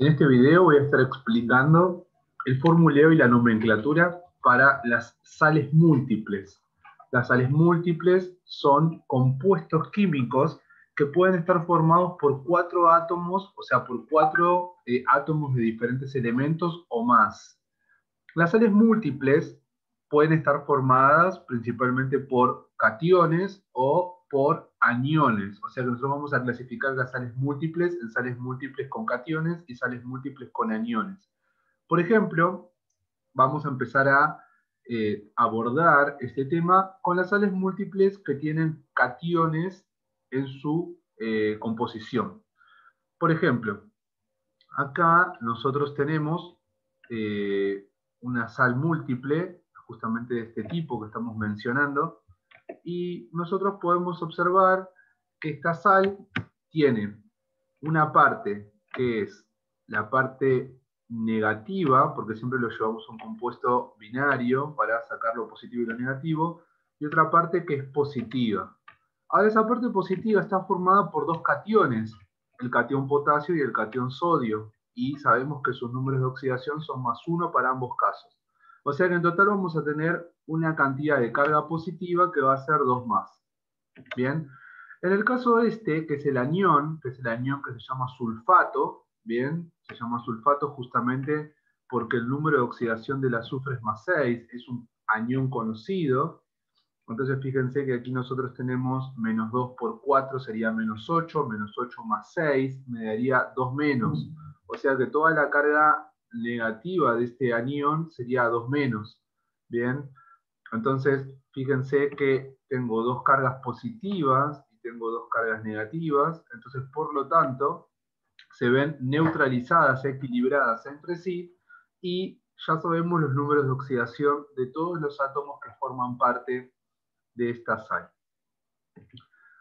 En este video voy a estar explicando el formuleo y la nomenclatura para las sales múltiples. Las sales múltiples son compuestos químicos que pueden estar formados por 4 átomos, o sea, por 4 átomos de diferentes elementos o más. Las sales múltiples pueden estar formadas principalmente por cationes o por aniones. O sea que nosotros vamos a clasificar las sales múltiples en sales múltiples con cationes y sales múltiples con aniones. Por ejemplo, vamos a empezar a abordar este tema con las sales múltiples que tienen cationes en su composición. Por ejemplo, acá nosotros tenemos una sal múltiple, justamente de este tipo que estamos mencionando, y nosotros podemos observar que esta sal tiene una parte que es la parte negativa, porque siempre lo llevamos a un compuesto binario para sacar lo positivo y lo negativo, y otra parte que es positiva. Ahora esa parte positiva está formada por dos cationes, el catión potasio y el catión sodio, y sabemos que sus números de oxidación son +1 para ambos casos. O sea que en total vamos a tener una cantidad de carga positiva que va a ser 2 más. Bien, en el caso este, que es el anión que se llama sulfato, bien, se llama sulfato justamente porque el número de oxidación del azufre es +6, es un anión conocido. Entonces fíjense que aquí nosotros tenemos -2 por 4 sería -8, -8 más 6 me daría 2 menos. O sea que toda la carga negativa de este anión sería 2 menos. Bien, entonces fíjense que tengo dos cargas positivas y tengo dos cargas negativas. Entonces por lo tanto se ven neutralizadas, equilibradas entre sí, y ya sabemos los números de oxidación de todos los átomos que forman parte de esta sal.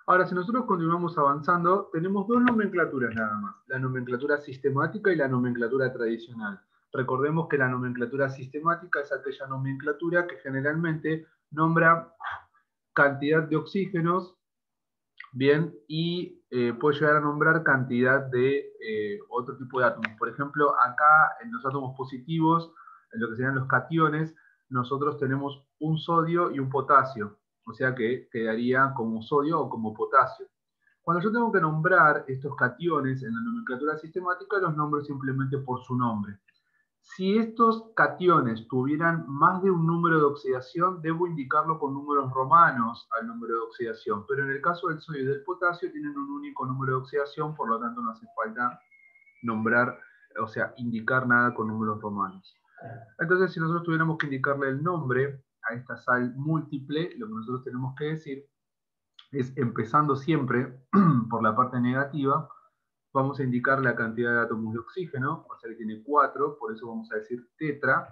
Ahora, si nosotros continuamos avanzando, tenemos dos nomenclaturas nada más, la nomenclatura sistemática y la nomenclatura tradicional. Recordemos que la nomenclatura sistemática es aquella nomenclatura que generalmente nombra cantidad de oxígenos, bien, y puede llegar a nombrar cantidad de otro tipo de átomos. Por ejemplo, acá en los átomos positivos, en lo que serían los cationes, nosotros tenemos un sodio y un potasio, o sea que quedaría como sodio o como potasio. Cuando yo tengo que nombrar estos cationes en la nomenclatura sistemática, los nombro simplemente por su nombre. Si estos cationes tuvieran más de un número de oxidación, debo indicarlo con números romanos al número de oxidación, pero en el caso del sodio y del potasio tienen un único número de oxidación, por lo tanto no hace falta nombrar, o sea, indicar nada con números romanos. Entonces, si nosotros tuviéramos que indicarle el nombre a esta sal múltiple, lo que nosotros tenemos que decir es, empezando siempre por la parte negativa, vamos a indicar la cantidad de átomos de oxígeno, o sea que tiene 4, por eso vamos a decir tetra.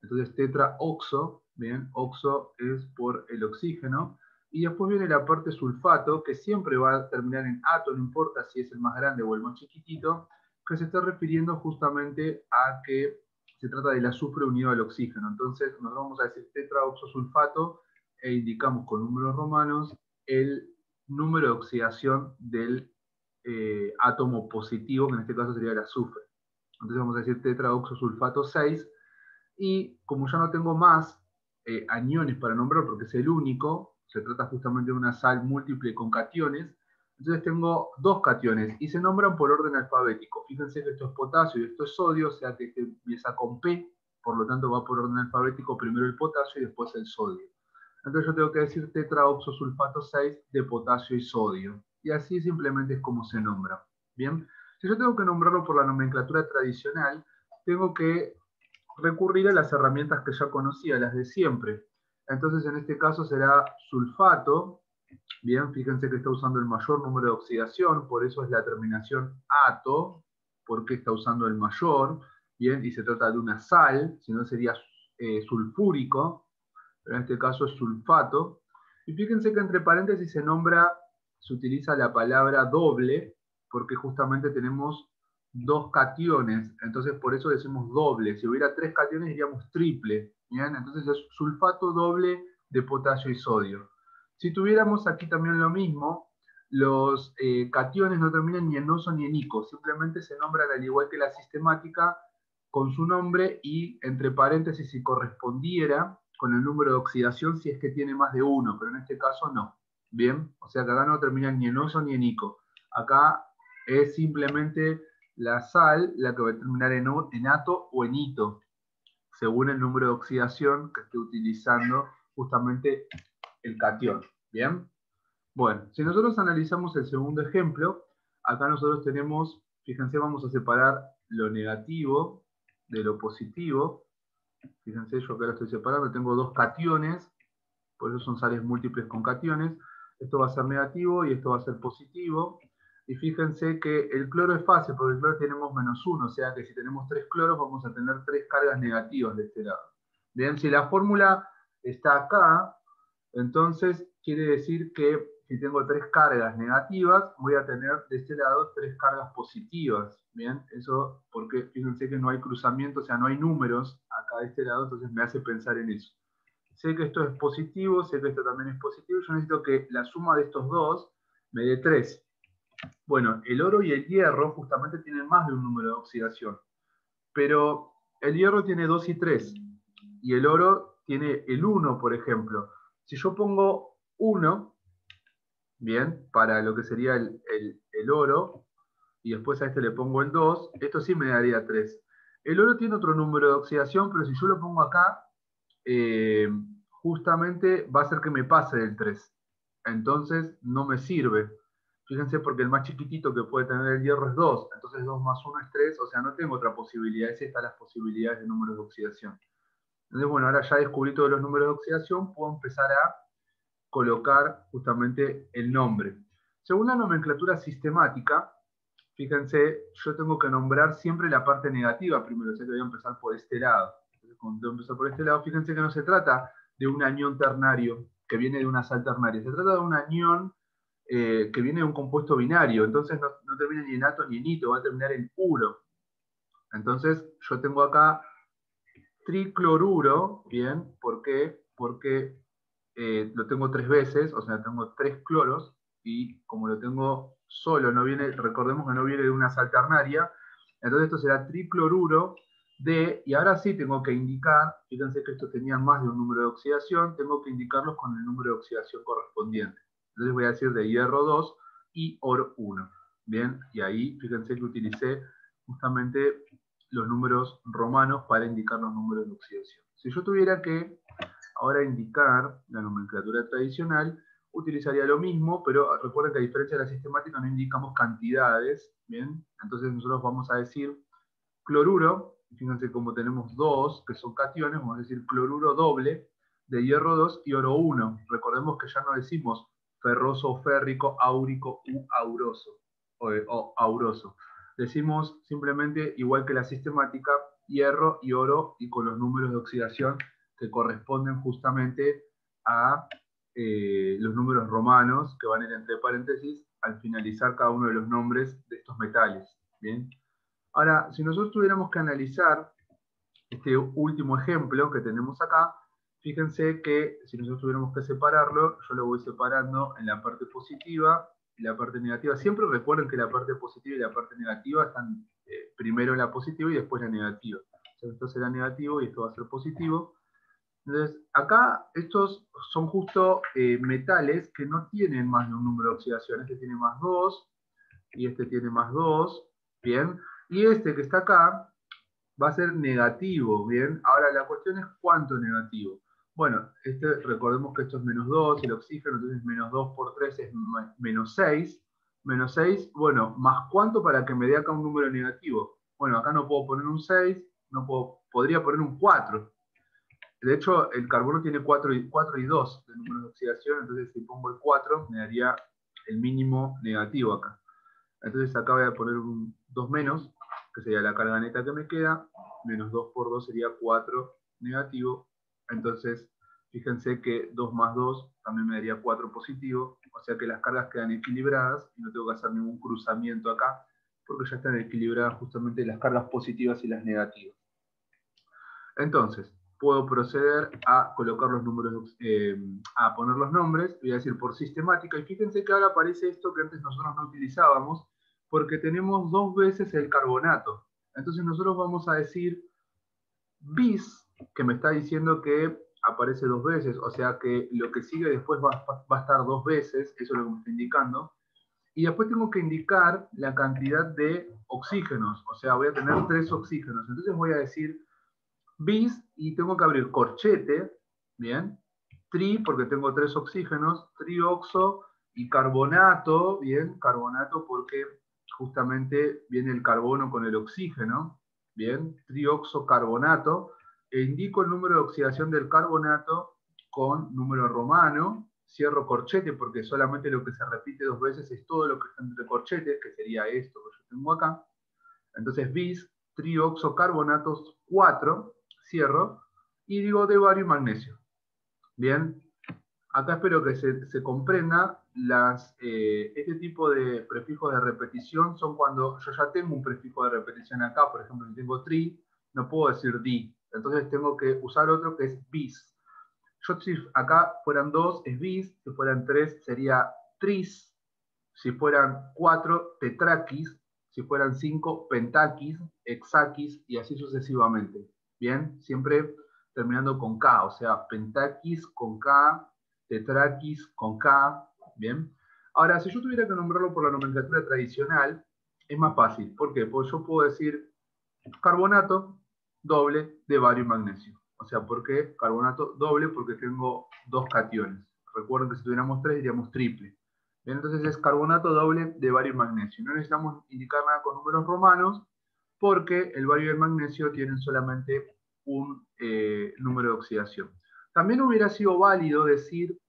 Entonces tetraoxo, bien, oxo es por el oxígeno. Y después viene la parte sulfato, que siempre va a terminar en ato, no importa si es el más grande o el más chiquitito, que se está refiriendo justamente a que se trata del azufre unido al oxígeno. Entonces nos vamos a decir tetraoxosulfato e indicamos con números romanos el número de oxidación del átomo positivo, que en este caso sería el azufre. Entonces vamos a decir tetraoxosulfato 6, y como ya no tengo más aniones para nombrar, porque es el único, se trata justamente de una sal múltiple con cationes, entonces tengo dos cationes, y se nombran por orden alfabético. Fíjense que esto es potasio y esto es sodio, o sea que este empieza con P, por lo tanto va por orden alfabético, primero el potasio y después el sodio. Entonces yo tengo que decir tetraoxosulfato 6 de potasio y sodio. Y así simplemente es como se nombra. Bien, si yo tengo que nombrarlo por la nomenclatura tradicional, tengo que recurrir a las herramientas que ya conocía, las de siempre. Entonces en este caso será sulfato. Bien, fíjense que está usando el mayor número de oxidación, por eso es la terminación ato, porque está usando el mayor. Bien, y se trata de una sal, si no sería sulfúrico, pero en este caso es sulfato. Y fíjense que entre paréntesis se utiliza la palabra doble, porque justamente tenemos dos cationes, entonces por eso decimos doble. Si hubiera tres cationes diríamos triple, ¿bien? Entonces es sulfato doble de potasio y sodio. Si tuviéramos aquí también lo mismo, Los cationes no terminan ni en oso ni en ico, simplemente se nombran al igual que la sistemática con su nombre y entre paréntesis si correspondiera con el número de oxidación si es que tiene más de uno, pero en este caso no. Bien, o sea que acá no terminan ni en oso ni en ico. Acá es simplemente la sal la que va a terminar en ato o en ito, según el número de oxidación que esté utilizando justamente el catión. Bien. Bueno, si nosotros analizamos el segundo ejemplo, acá nosotros tenemos, fíjense, vamos a separar lo negativo de lo positivo. Fíjense, yo acá lo estoy separando, tengo dos cationes, por eso son sales múltiples con cationes. Esto va a ser negativo y esto va a ser positivo. Y fíjense que el cloro es fácil, porque el cloro tenemos -1, o sea que si tenemos 3 cloros vamos a tener 3 cargas negativas de este lado. Bien, si la fórmula está acá, entonces quiere decir que si tengo 3 cargas negativas, voy a tener de este lado 3 cargas positivas. Bien, eso porque fíjense que no hay cruzamiento, o sea, no hay números acá de este lado, entonces me hace pensar en eso. Sé que esto es positivo, sé que esto también es positivo, yo necesito que la suma de estos dos me dé 3. Bueno, el oro y el hierro justamente tienen más de un número de oxidación, pero el hierro tiene 2 y 3, y el oro tiene el 1, por ejemplo. Si yo pongo 1, bien, para lo que sería el oro, y después a este le pongo el 2, esto sí me daría 3. El oro tiene otro número de oxidación, pero si yo lo pongo acá, eh, justamente va a hacer que me pase del 3. Entonces no me sirve. Fíjense, porque el más chiquitito que puede tener el hierro es 2. Entonces 2 más 1 es 3. O sea, no tengo otra posibilidad. Es estas las posibilidades de números de oxidación. Entonces, bueno, ahora ya descubrí todos los números de oxidación. Puedo empezar a colocar justamente el nombre. Según la nomenclatura sistemática, fíjense, yo tengo que nombrar siempre la parte negativa primero. O sea que voy a empezar por este lado. Cuando empezar por este lado, fíjense que no se trata de un anión ternario que viene de una sal ternaria. Se trata de un anión que viene de un compuesto binario. Entonces no termina ni en ato ni en ito, va a terminar en uro. Entonces yo tengo acá tricloruro, ¿bien? ¿Por qué? Porque lo tengo 3 veces, o sea, tengo 3 cloros, y como lo tengo solo, no viene, recordemos que no viene de una sal ternaria, entonces esto será tricloruro de, y ahora sí tengo que indicar, fíjense que estos tenían más de un número de oxidación, tengo que indicarlos con el número de oxidación correspondiente. Entonces voy a decir de hierro 2 y oro 1. Bien, y ahí fíjense que utilicé justamente los números romanos para indicar los números de oxidación. Si yo tuviera que ahora indicar la nomenclatura tradicional, utilizaría lo mismo, pero recuerden que a diferencia de la sistemática no indicamos cantidades, ¿bien? Entonces nosotros vamos a decir cloruro, fíjense como tenemos dos que son cationes, vamos a decir cloruro doble de hierro 2 y oro 1. Recordemos que ya no decimos ferroso o férrico, áurico u auroso, o auroso. Decimos simplemente, igual que la sistemática, hierro y oro, y con los números de oxidación que corresponden justamente a los números romanos que van en entre paréntesis al finalizar cada uno de los nombres de estos metales. ¿Bien? Ahora, si nosotros tuviéramos que analizar este último ejemplo que tenemos acá, fíjense que si nosotros tuviéramos que separarlo, yo lo voy separando en la parte positiva y la parte negativa. Siempre recuerden que la parte positiva y la parte negativa están primero la positiva y después la negativa. Entonces, esto será negativo y esto va a ser positivo. Entonces, acá estos son justo metales que no tienen más de un número de oxidación. Este tiene más 2 y este tiene más 2. Bien. Y este que está acá va a ser negativo, ¿bien? Ahora la cuestión es cuánto negativo. Bueno, recordemos que esto es -2, el oxígeno, entonces -2 por 3 es -6. -6, bueno, ¿más cuánto para que me dé acá un número negativo? Bueno, acá no puedo poner un 6, podría poner un 4. De hecho, el carbono tiene 4 y 2 de número de oxidación, entonces si pongo el 4 me daría el mínimo negativo acá. Entonces acá voy a poner un 2 menos, que sería la carga neta que me queda, menos 2 por 2 sería 4 negativo, entonces fíjense que 2 más 2 también me daría 4 positivo, o sea que las cargas quedan equilibradas y no tengo que hacer ningún cruzamiento acá, porque ya están equilibradas justamente las cargas positivas y las negativas. Entonces, puedo proceder a colocar los números, a poner los nombres, voy a decir por sistemática, y fíjense que ahora aparece esto que antes nosotros no utilizábamos, porque tenemos 2 veces el carbonato. Entonces nosotros vamos a decir bis, que me está diciendo que aparece 2 veces, o sea que lo que sigue después va a estar 2 veces, eso es lo que me está indicando. Y después tengo que indicar la cantidad de oxígenos, o sea, voy a tener 3 oxígenos. Entonces voy a decir bis y tengo que abrir corchete, ¿bien? Tri, porque tengo 3 oxígenos, trioxo y carbonato, ¿bien? Carbonato porque justamente viene el carbono con el oxígeno, ¿bien? Trioxocarbonato. E indico el número de oxidación del carbonato con número romano. Cierro corchete porque solamente lo que se repite 2 veces es todo lo que está entre corchetes, que sería esto que yo tengo acá. Entonces bis, trioxocarbonatos 4, cierro, y digo de bario y magnesio. Bien, acá espero que se comprenda, este tipo de prefijos de repetición son cuando yo ya tengo un prefijo de repetición acá, por ejemplo, si tengo tri, no puedo decir di, entonces tengo que usar otro que es bis. Yo si acá fueran 2 es bis, si fueran 3 sería tris, si fueran 4 tetraquis, si fueran 5 pentaquis, hexaquis y así sucesivamente. Bien, siempre terminando con K, o sea, pentaquis con K, tetraquis con K, bien. Ahora, si yo tuviera que nombrarlo por la nomenclatura tradicional, es más fácil. ¿Por qué? Porque yo puedo decir carbonato doble de bario y magnesio. O sea, ¿por qué carbonato doble? Porque tengo 2 cationes. Recuerden que si tuviéramos 3 diríamos triple. Bien, entonces es carbonato doble de bario y magnesio. No necesitamos indicar nada con números romanos porque el bario y el magnesio tienen solamente un número de oxidación. También hubiera sido válido decir,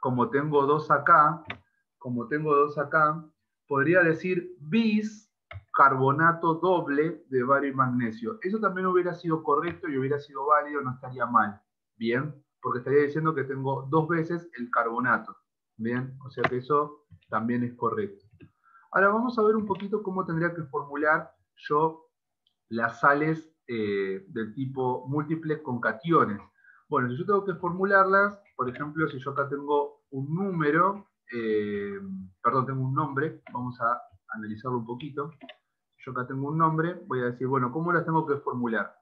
como tengo 2 acá, podría decir bis carbonato doble de bario y magnesio. Eso también hubiera sido correcto y hubiera sido válido, no estaría mal. Bien, porque estaría diciendo que tengo 2 veces el carbonato. Bien, o sea que eso también es correcto. Ahora vamos a ver un poquito cómo tendría que formular yo las sales del tipo múltiples con cationes. Bueno, si yo tengo que formularlas, por ejemplo, si yo acá tengo un número, tengo un nombre, vamos a analizarlo un poquito. Yo acá tengo un nombre, voy a decir, bueno, ¿cómo las tengo que formular?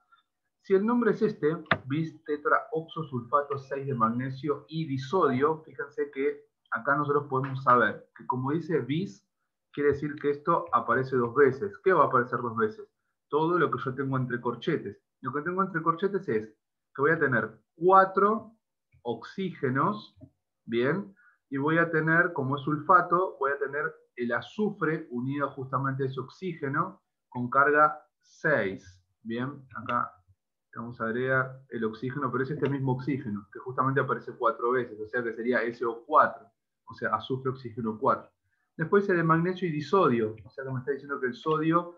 Si el nombre es este, bis tetraoxosulfato 6 de magnesio y disodio, fíjense que acá nosotros podemos saber que como dice bis, quiere decir que esto aparece 2 veces. ¿Qué va a aparecer 2 veces? Todo lo que yo tengo entre corchetes. Lo que tengo entre corchetes es que voy a tener 4 oxígenos, ¿bien? Y voy a tener, como es sulfato, voy a tener el azufre unido justamente a ese oxígeno con carga 6. Bien, acá vamos a agregar el oxígeno, pero es este mismo oxígeno, que justamente aparece 4 veces, o sea que sería SO4, o sea, azufre, oxígeno 4. Después el de magnesio y disodio, o sea que me está diciendo que el sodio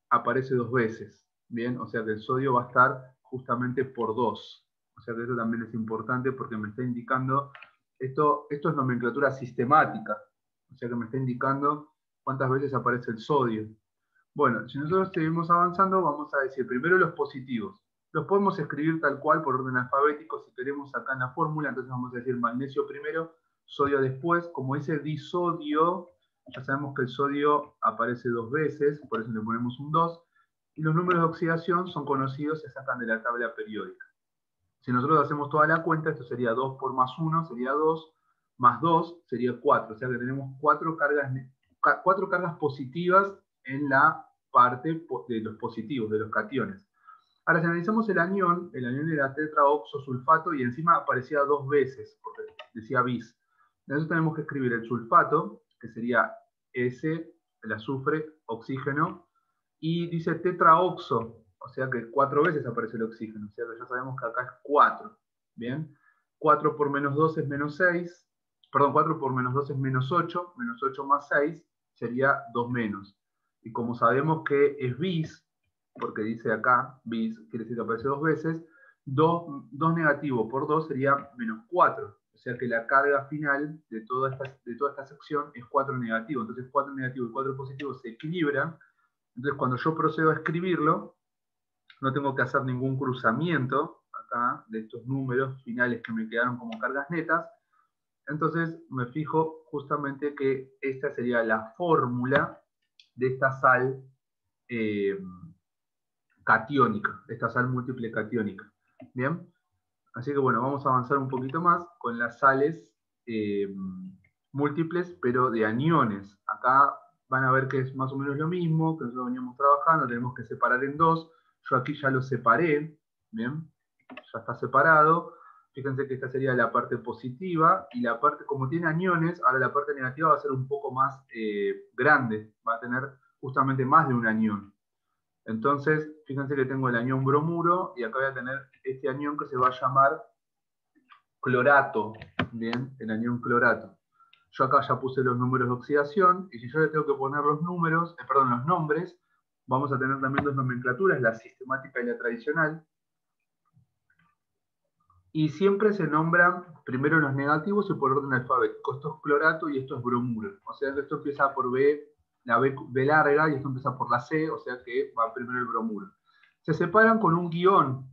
aparece 2 veces, ¿bien? O sea que el sodio va a estar justamente por 2. O sea que eso también es importante porque me está indicando, esto es nomenclatura sistemática, o sea que me está indicando cuántas veces aparece el sodio. Bueno, si nosotros seguimos avanzando, vamos a decir primero los positivos. Los podemos escribir tal cual por orden alfabético si queremos acá en la fórmula, entonces vamos a decir magnesio primero, sodio después. Como dice disodio, ya sabemos que el sodio aparece 2 veces, por eso le ponemos un 2. Y los números de oxidación son conocidos, se sacan de la tabla periódica. Si nosotros hacemos toda la cuenta, esto sería 2 por más 1, sería 2, más 2 sería 4. O sea que tenemos 4 cargas positivas en la parte de los positivos, de los cationes. Ahora, si analizamos el anión era tetraoxosulfato y encima aparecía 2 veces, porque decía bis. Entonces tenemos que escribir el sulfato, que sería S, el azufre, oxígeno, y dice tetraoxo, o sea que 4 veces aparece el oxígeno, o sea que ya sabemos que acá es 4. Bien, 4 por menos 2 es menos 6, perdón, 4 por menos 2 es menos 8 más 6 sería 2 menos. Y como sabemos que es bis, porque dice acá bis, quiere decir que aparece 2 veces, 2 negativo por 2 sería menos 4. O sea que la carga final de toda esta sección es 4 negativo. Entonces 4 negativo y 4 positivo se equilibran. Entonces cuando yo procedo a escribirlo, no tengo que hacer ningún cruzamiento. acá, de estos números finales que me quedaron como cargas netas. Entonces me fijo justamente que esta sería la fórmula de esta sal catiónica, esta sal múltiple catiónica. Bien, así que bueno, vamos a avanzar un poquito más con las sales múltiples, pero de aniones. Acá van a ver que es más o menos lo mismo, que nosotros veníamos trabajando, tenemos que separar en dos. Yo aquí ya lo separé, bien, ya está separado. Fíjense que esta sería la parte positiva, y la parte, como tiene aniones, ahora la parte negativa va a ser un poco más grande, va a tener justamente más de un anión. Entonces, fíjense que tengo el anión bromuro, y acá voy a tener este anión que se va a llamar clorato, bien, el anión clorato. Yo acá ya puse los números de oxidación, y si yo le tengo que poner los números, los nombres, vamos a tener también dos nomenclaturas, la sistemática y la tradicional. Y siempre se nombran primero los negativos y por orden alfabético. Esto es clorato y esto es bromuro. O sea que esto empieza por B, la B larga, y esto empieza por la C, o sea que va primero el bromuro. Se separan con un guión,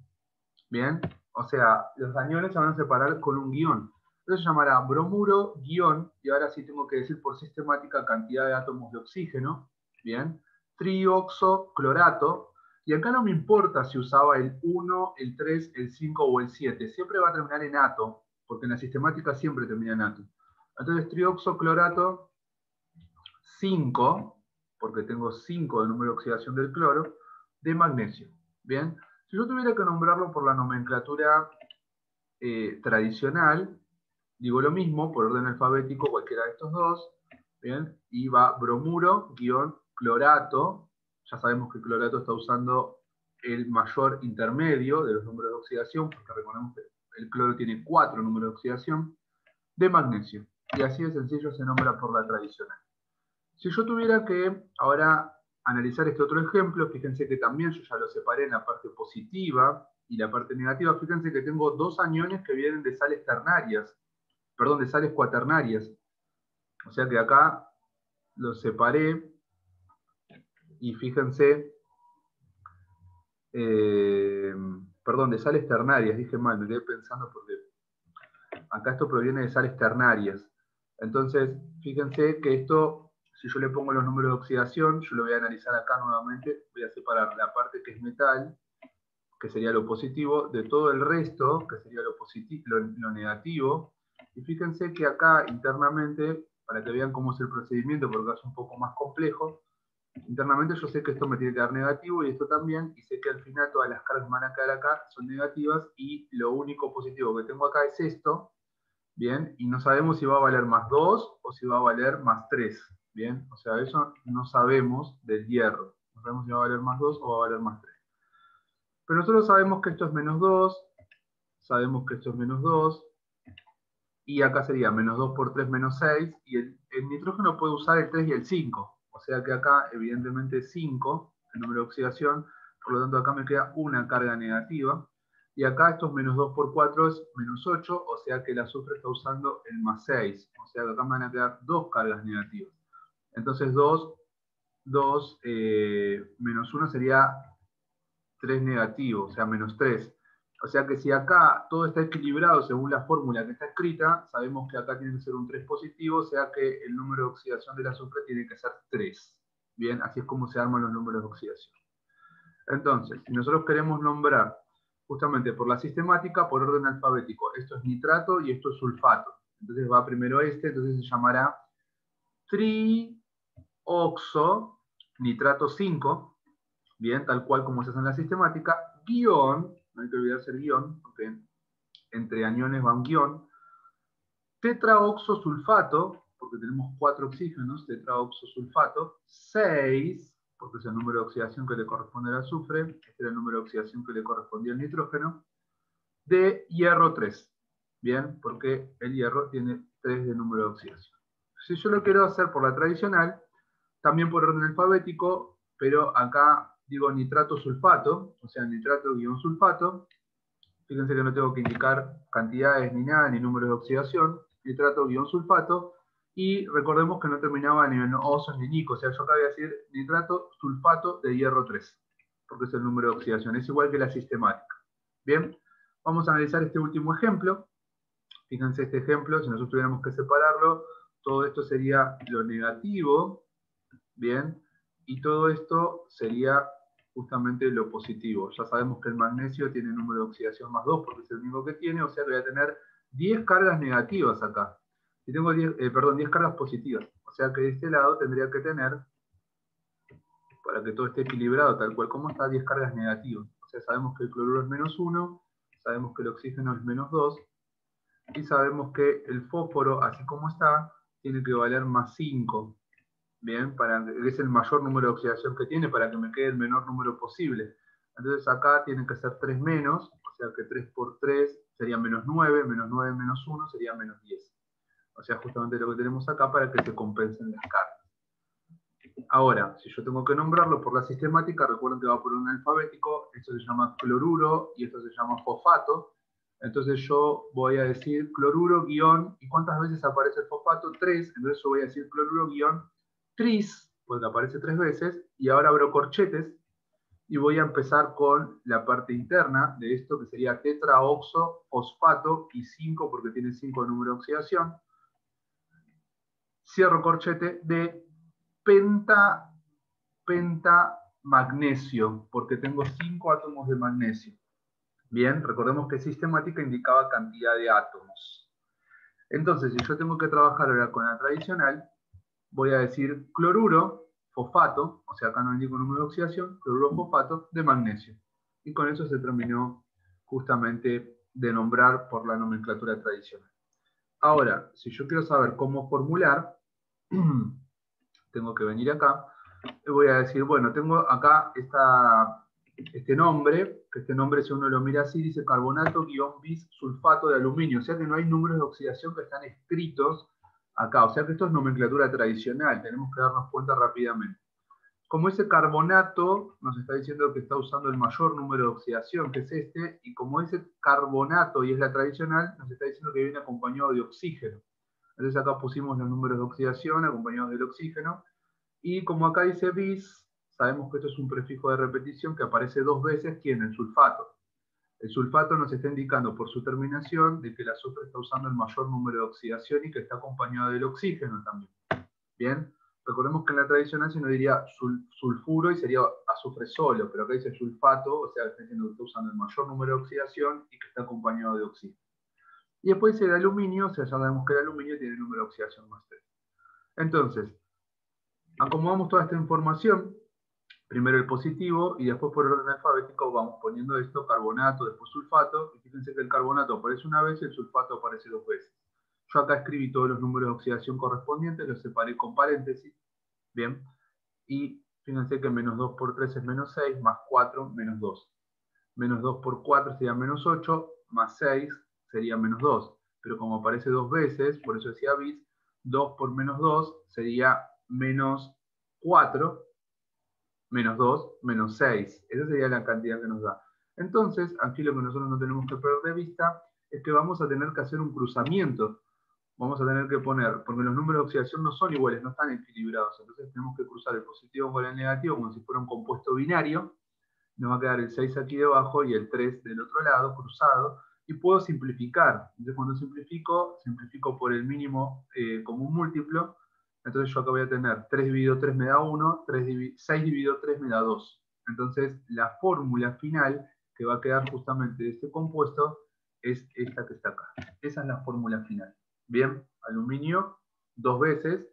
¿bien? O sea, los aniones se van a separar con un guión. Entonces se llamará bromuro, guión, y ahora sí tengo que decir por sistemática cantidad de átomos de oxígeno, ¿bien? Trioxoclorato, y acá no me importa si usaba el 1, el 3, el 5 o el 7, siempre va a terminar en ato, porque en la sistemática siempre termina en ato. Entonces trioxoclorato 5, porque tengo 5 de número de oxidación del cloro, de magnesio. Bien, si yo tuviera que nombrarlo por la nomenclatura tradicional, digo lo mismo, por orden alfabético, cualquiera de estos dos, bien, y va bromuro, clorato, ya sabemos que clorato está usando el mayor intermedio de los números de oxidación, porque recordemos que el cloro tiene 4 números de oxidación, de magnesio, y así de sencillo se nombra por la tradicional. Si yo tuviera que ahora analizar este otro ejemplo, fíjense que también yo ya lo separé en la parte positiva y la parte negativa. Fíjense que tengo dos aniones que vienen de sales ternarias, perdón, de sales cuaternarias. O sea que acá los separé, y fíjense, perdón, de sales ternarias, dije mal, me quedé pensando porque acá esto proviene de sales ternarias. Entonces, fíjense que esto, si yo le pongo los números de oxidación, yo lo voy a analizar acá nuevamente, voy a separar la parte que es metal, que sería lo positivo, de todo el resto, que sería lo positivo, lo negativo. Y fíjense que acá internamente, para que vean cómo es el procedimiento, porque es un poco más complejo, internamente yo sé que esto me tiene que dar negativo y esto también, y sé que al final todas las cargas que van a quedar acá son negativas, y lo único positivo que tengo acá es esto, bien, y no sabemos si va a valer más 2 o si va a valer más 3, bien, o sea, eso no sabemos del hierro, no sabemos si va a valer más 2 o va a valer más 3. Pero nosotros sabemos que esto es menos 2, sabemos que esto es menos 2, y acá sería menos 2 por 3 menos 6, y el nitrógeno puede usar el 3 y el 5, o sea que acá evidentemente 5, el número de oxidación, por lo tanto acá me queda una carga negativa, y acá estos menos 2 por 4 es menos 8, o sea que el azufre está usando el más 6, o sea que acá me van a quedar dos cargas negativas. Entonces 2 menos 1 sería 3 negativo, o sea, menos 3. O sea que si acá todo está equilibrado según la fórmula que está escrita, sabemos que acá tiene que ser un 3 positivo, o sea que el número de oxidación del azufre tiene que ser 3. Bien, así es como se arman los números de oxidación. Entonces, si nosotros queremos nombrar justamente por la sistemática, por orden alfabético, esto es nitrato y esto es sulfato. Entonces va primero este, entonces se llamará trioxo nitrato 5, bien, tal cual como se hace en la sistemática, guión, no hay que olvidarse el guión, porque entre aniones va un guión, tetraoxosulfato, porque tenemos 4 oxígenos, tetraoxosulfato, 6, porque es el número de oxidación que le corresponde al azufre, este era el número de oxidación que le correspondía al nitrógeno, de hierro 3, bien, porque el hierro tiene 3 de número de oxidación. Si yo lo quiero hacer por la tradicional, también por orden alfabético, pero acá digo nitrato sulfato, o sea, nitrato-sulfato. Fíjense que no tengo que indicar cantidades ni nada, ni números de oxidación. Nitrato-sulfato. Y recordemos que no terminaba ni en osos ni nico, o sea, yo acá voy a decir nitrato-sulfato de hierro 3, porque es el número de oxidación. Es igual que la sistemática. Bien, Vamos a analizar este último ejemplo. Fíjense este ejemplo, si nosotros tuviéramos que separarlo, todo esto sería lo negativo, ¿bien? Y todo esto sería justamente lo positivo. Ya sabemos que el magnesio tiene número de oxidación más 2 porque es el único que tiene, o sea que voy a tener 10 cargas negativas acá. Y tengo 10 cargas positivas. O sea que de este lado tendría que tener, para que todo esté equilibrado tal cual como está, 10 cargas negativas. O sea, sabemos que el cloruro es menos 1, sabemos que el oxígeno es menos 2, y sabemos que el fósforo, así como está, tiene que valer más 5. Bien, es el mayor número de oxidación que tiene para que me quede el menor número posible. Entonces acá tiene que ser 3 menos, o sea que 3 por 3 sería menos 9 menos 1 sería menos 10. O sea, justamente lo que tenemos acá para que se compensen las cargas. Ahora, si yo tengo que nombrarlo por la sistemática, recuerden que va por un alfabético, esto se llama cloruro y esto se llama fosfato. Entonces yo voy a decir cloruro guión, ¿y cuántas veces aparece el fosfato? 3, entonces yo voy a decir cloruro guión tris, porque aparece 3 veces, y ahora abro corchetes, y voy a empezar con la parte interna de esto, que sería tetraoxo fosfato, y 5 porque tiene 5 de número de oxidación. Cierro corchete de pentamagnesio, porque tengo 5 átomos de magnesio. Bien, recordemos que sistemática indicaba cantidad de átomos. Entonces, si yo tengo que trabajar ahora con la tradicional, voy a decir cloruro, fosfato, o sea, acá no indico número de oxidación, cloruro, fosfato de magnesio. Y con eso se terminó justamente de nombrar por la nomenclatura tradicional. Ahora, si yo quiero saber cómo formular, tengo que venir acá, y voy a decir, bueno, tengo acá este nombre, que este nombre si uno lo mira así, dice carbonato-bis sulfato de aluminio, o sea que no hay números de oxidación que están escritos acá, o sea que esto es nomenclatura tradicional, tenemos que darnos cuenta rápidamente. Como ese carbonato nos está diciendo que está usando el mayor número de oxidación, que es este, y como ese carbonato y es la tradicional, nos está diciendo que viene acompañado de oxígeno. Entonces acá pusimos los números de oxidación acompañados del oxígeno, y como acá dice bis, sabemos que esto es un prefijo de repetición que aparece 2 veces, ¿quién? El sulfato. El sulfato nos está indicando por su terminación de que el azufre está usando el mayor número de oxidación y que está acompañado del oxígeno también. Bien, recordemos que en la tradicional se nos diría sulfuro y sería azufre solo, pero acá dice sulfato, o sea, está diciendo que está usando el mayor número de oxidación y que está acompañado de oxígeno. Y después dice el aluminio, o sea, ya sabemos que el aluminio tiene el número de oxidación más 3. Entonces, acomodamos toda esta información, primero el positivo y después por orden alfabético vamos poniendo esto, carbonato, después sulfato, y fíjense que el carbonato aparece una vez y el sulfato aparece 2 veces. Yo acá escribí todos los números de oxidación correspondientes, los separé con paréntesis, bien, y fíjense que menos 2 por 3 es menos 6, más 4, menos 2. Menos 2 por 4 sería menos 8, más 6 sería menos 2. Pero como aparece 2 veces, por eso decía bis, 2 por menos 2 sería menos 4, menos 2, menos 6. Esa sería la cantidad que nos da. Entonces, aquí lo que nosotros no tenemos que perder de vista es que vamos a tener que hacer un cruzamiento. Vamos a tener que poner, porque los números de oxidación no son iguales, no están equilibrados. Entonces tenemos que cruzar el positivo con el negativo como si fuera un compuesto binario. Nos va a quedar el 6 aquí debajo y el 3 del otro lado, cruzado. Y puedo simplificar. Entonces cuando simplifico por el mínimo común múltiplo. Entonces yo acá voy a tener 3 dividido 3 me da 1, 6 dividido 3 me da 2. Entonces la fórmula final que va a quedar justamente de este compuesto es esta que está acá. Esa es la fórmula final. Bien, aluminio 2 veces,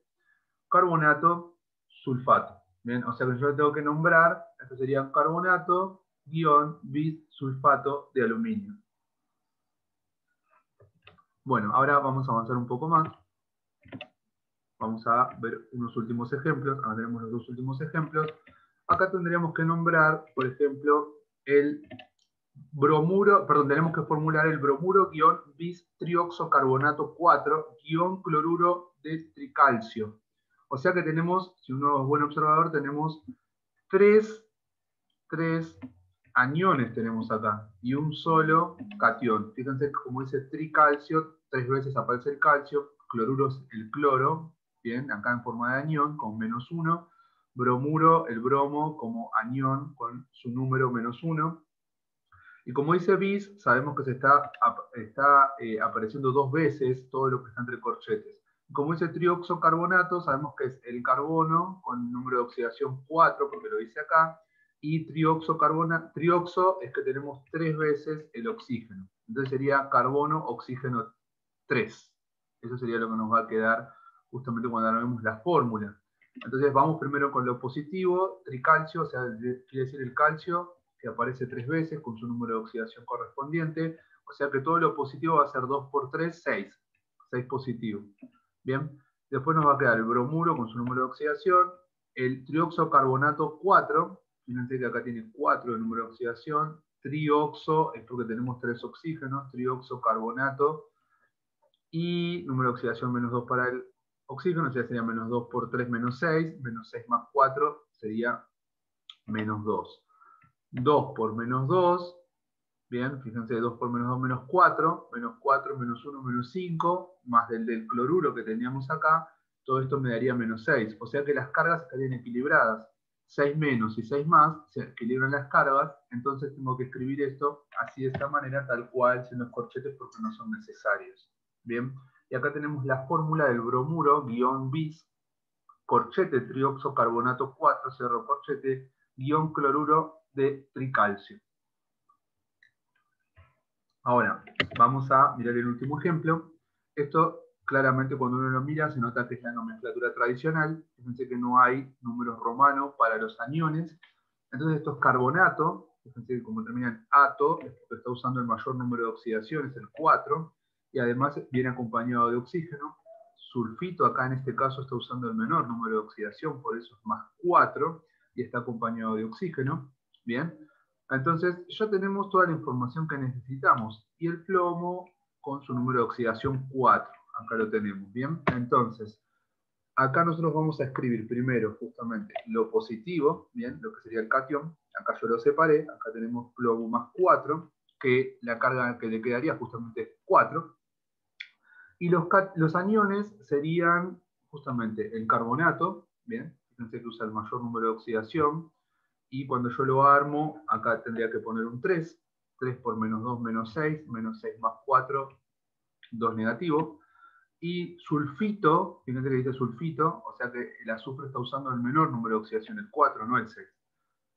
carbonato, sulfato. Bien, o sea que yo tengo que nombrar, esto sería carbonato, bis sulfato de aluminio. Bueno, ahora vamos a avanzar un poco más. Vamos a ver unos últimos ejemplos. Ahora tenemos los 2 últimos ejemplos. Acá tendríamos que nombrar, por ejemplo, el bromuro, perdón, tenemos que formular el bromuro bis trioxocarbonato 4 cloruro de tricalcio. O sea que tenemos, si uno es buen observador, tenemos 3 aniones tenemos acá y un solo catión. Fíjense como dice tricalcio, 3 veces aparece el calcio, cloruro es el cloro, bien, acá en forma de anión con menos 1, bromuro, el bromo como anión con su número menos 1. Y como dice bis, sabemos que se está apareciendo 2 veces todo lo que está entre corchetes. Como dice trioxocarbonato, sabemos que es el carbono con número de oxidación 4, porque lo dice acá, y trioxo es que tenemos 3 veces el oxígeno. Entonces sería carbono, oxígeno 3. Eso sería lo que nos va a quedar justamente cuando vemos la fórmula. Entonces vamos primero con lo positivo, tricalcio, o sea, quiere decir el calcio, que aparece 3 veces con su número de oxidación correspondiente. O sea que todo lo positivo va a ser 2 por 3, 6. 6 positivo. Bien. Después nos va a quedar el bromuro con su número de oxidación, el trioxocarbonato 4, fíjense que acá tiene 4 de número de oxidación, trioxo, es porque tenemos 3 oxígenos, trioxocarbonato, y número de oxidación menos 2 para el oxígeno, o sea, sería menos 2 por 3 menos 6 más 4 sería menos 2. 2 por menos 2, bien, fíjense, 2 por menos 2 menos 4 menos 1 menos 5, más del cloruro que teníamos acá, todo esto me daría menos 6, o sea que las cargas estarían equilibradas. 6 menos y 6 más, se equilibran las cargas, entonces tengo que escribir esto así de esta manera, tal cual, sin los corchetes, porque no son necesarios. Bien, y acá tenemos la fórmula del bromuro, guión bis, corchete trioxocarbonato 4, cerro corchete, guión cloruro de tricalcio. Ahora, vamos a mirar el último ejemplo. Esto, claramente, cuando uno lo mira, se nota que es la nomenclatura tradicional. Fíjense que no hay números romanos para los aniones. Entonces, esto es carbonato. Fíjense que como termina en ato, es porque está usando el mayor número de oxidaciones, el 4. Y además viene acompañado de oxígeno. Sulfito, acá en este caso, está usando el menor número de oxidación, por eso es más 4. Y está acompañado de oxígeno. Bien. Entonces, ya tenemos toda la información que necesitamos. Y el plomo con su número de oxidación 4. Acá lo tenemos, ¿bien? Entonces, acá nosotros vamos a escribir primero justamente lo positivo, ¿bien? Lo que sería el catión. Acá yo lo separé. Acá tenemos plomo más 4, que la carga que le quedaría justamente es 4. Y los aniones serían justamente el carbonato, ¿bien? Fíjense que usa el mayor número de oxidación. Y cuando yo lo armo, acá tendría que poner un 3. 3 por menos 2, menos 6. Menos 6 más 4, 2 negativo. Y sulfito, fíjense que dice sulfito, o sea que el azufre está usando el menor número de oxidación, el 4, no el 6.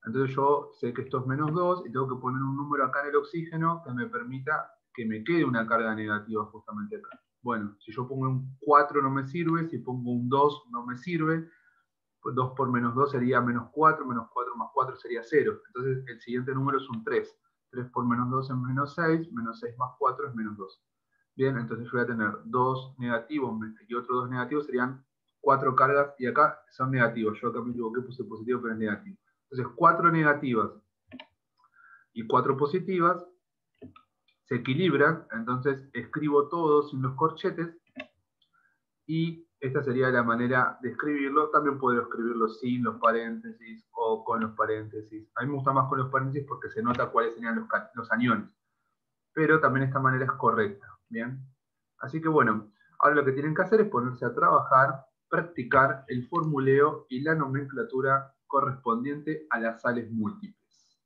Entonces yo sé que esto es menos 2 y tengo que poner un número acá en el oxígeno que me permita que me quede una carga negativa justamente acá. Bueno, si yo pongo un 4 no me sirve, si pongo un 2 no me sirve. 2 por menos 2 sería menos 4 más 4 sería 0. Entonces el siguiente número es un 3. 3 por menos 2 es menos 6 más 4 es menos 2. Bien, entonces yo voy a tener 2 negativos y otros 2 negativos, serían 4 cargas, y acá son negativos. Yo acá me equivoqué, puse positivo, pero es negativo. Entonces 4 negativas y 4 positivas se equilibran, entonces escribo todo sin los corchetes, y esta sería la manera de escribirlo. También puedo escribirlo sin los paréntesis o con los paréntesis. A mí me gusta más con los paréntesis porque se nota cuáles serían los aniones. Pero también esta manera es correcta. ¿Bien? Así que bueno, ahora lo que tienen que hacer es ponerse a trabajar, practicar el formuleo y la nomenclatura correspondiente a las sales múltiples.